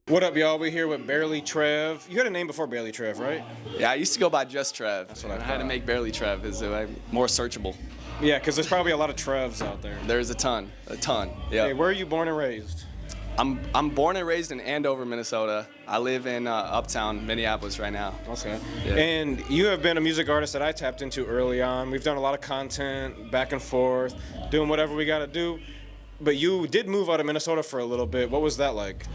What up, y'all? We're here with Barely Trev. You had a name before Barely Trev, right? Yeah, I used to go by just Trev. That's what I had to thought. make Barely Trev is more searchable. Yeah, because there's probably a lot of Trevs out there. There's a ton. Yeah. Hey, where are you born and raised? I'm born and raised in Andover, Minnesota. I live in uptown Minneapolis right now. Okay. Yeah. And you have been a music artist that I tapped into early on. We've done a lot of content, back and forth, doing whatever we got to do. But you did move out of Minnesota for a little bit. What was that like?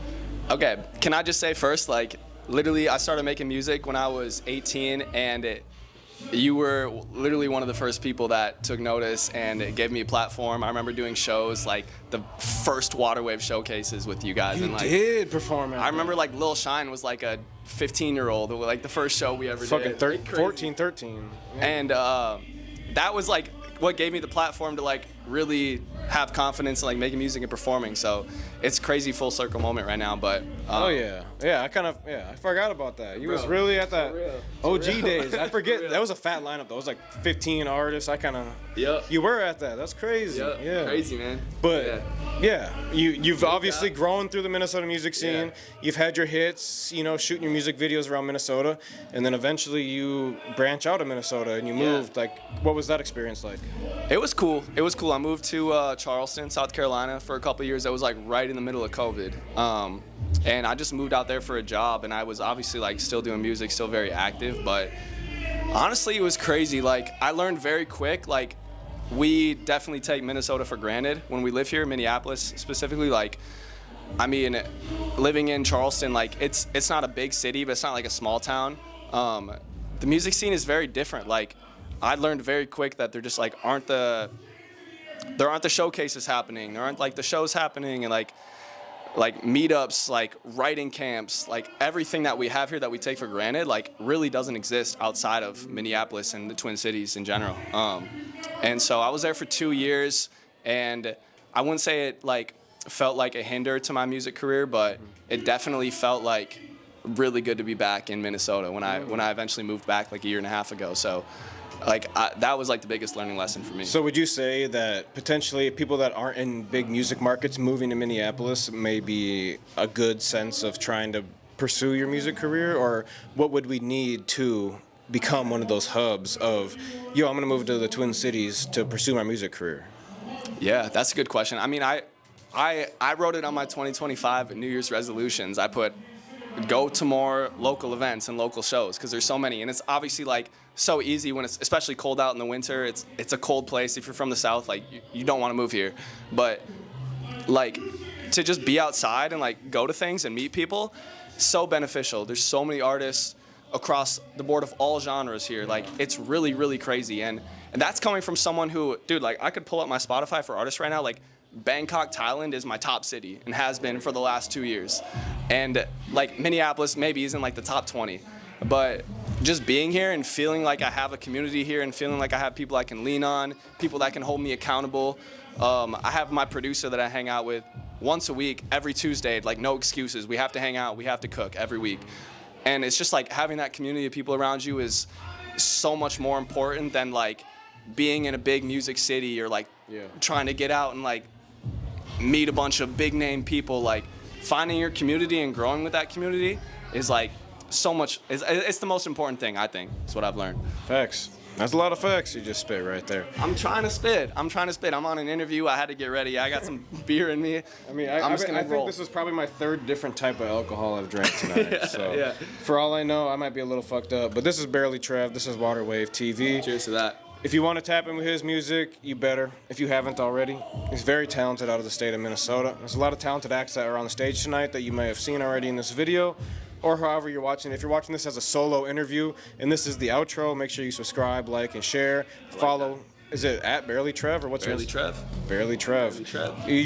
Okay, can I just say first, like, literally I started making music when I was 18, and you were literally one of the first people that took notice, and it gave me a platform. I remember doing shows, like the first Waterwave showcases with you guys. You and like, did perform at I remember like Lil Shine was like a 15-year-old, like the first show we ever fucking did. 14, 13. Yeah. And that was like what gave me the platform to like really have confidence in like making music and performing. So it's crazy full circle moment right now. But Oh yeah, I forgot about that. You was really at that OG days. I forget that was a fat lineup though. It was like 15 artists. Yep. You were at that. That's crazy. Yep. Yeah, Crazy, man. But you've obviously grown through the Minnesota music scene. Yeah. You've had your hits, shooting your music videos around Minnesota, and then eventually you branch out of Minnesota and you moved. Like, what was that experience like? It was cool. I moved to Charleston, South Carolina for a couple years. That was like right in the middle of COVID. And I just moved out there for a job, and I was obviously like still doing music, still very active, but honestly it was crazy. Like, I learned very quick, like, we definitely take Minnesota for granted when we live here, Minneapolis specifically. Like, I mean, living in Charleston, like, it's not a big city, but it's not like a small town. The music scene is very different. Like, I learned very quick that there just like aren't the showcases happening. There aren't like the shows happening, and like meetups, like writing camps, like everything that we have here that we take for granted, like really doesn't exist outside of Minneapolis and the Twin Cities in general. And so I was there for 2 years, and I wouldn't say it like felt like a hinder to my music career, but it definitely felt like really good to be back in Minnesota when I eventually moved back like a year and a half ago. So like that was like the biggest learning lesson for me. So would you say that potentially people that aren't in big music markets moving to Minneapolis may be a good sense of trying to pursue your music career, or what would we need to become one of those hubs of, I'm going to move to the Twin Cities to pursue my music career? Yeah, that's a good question. I mean, I wrote it on my 2025 New Year's resolutions. I put go to more local events and local shows, because there's so many, and it's obviously like so easy when it's especially cold out in the winter. It's a cold place. If you're from the South, like you don't want to move here, but like to just be outside and like go to things and meet people, so beneficial. There's so many artists across the board of all genres here. Like, it's really, really crazy, and that's coming from someone who, dude, like I could pull up my Spotify for artists right now. Like, Bangkok, Thailand is my top city and has been for the last 2 years. And like Minneapolis maybe isn't like the top 20, but just being here and feeling like I have a community here and feeling like I have people I can lean on, people that can hold me accountable. I have my producer that I hang out with once a week, every Tuesday, like no excuses. We have to hang out, we have to cook every week. And it's just like having that community of people around you is so much more important than like being in a big music city or like trying to get out and like meet a bunch of big name people. Like, finding your community and growing with that community is like so much. It's the most important thing, I think. That's what I've learned. Facts. That's a lot of facts you just spit right there. I'm trying to spit. I'm on an interview. I had to get ready. I got some beer in me. I mean, I think this is probably my third different type of alcohol I've drank tonight. For all I know, I might be a little fucked up. But this is Barely Trev. This is Waterwave TV. Cheers to that. If you want to tap in with his music, you better, if you haven't already. He's very talented out of the state of Minnesota. There's a lot of talented acts that are on the stage tonight that you may have seen already in this video, or however you're watching. If you're watching this as a solo interview, and this is the outro, make sure you subscribe, like, and share. Follow. Is it at Barely Trev, or what's Barely yours? Trev. Barely Trev. Barely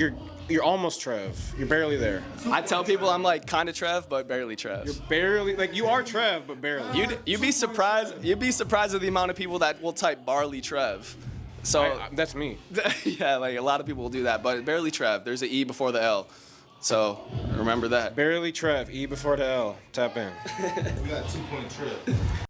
Trev. You're almost Trev. You're barely there. I tell people I'm like kind of Trev, but barely Trev. You're barely, like, you are Trev, but barely. You'd be surprised. You'd be surprised at the amount of people that will type Barley Trev. So that's me. Yeah, like a lot of people will do that, but barely Trev. There's an E before the L. So remember that. Barely Trev, E before the L. Tap in. We got 2 point Trev.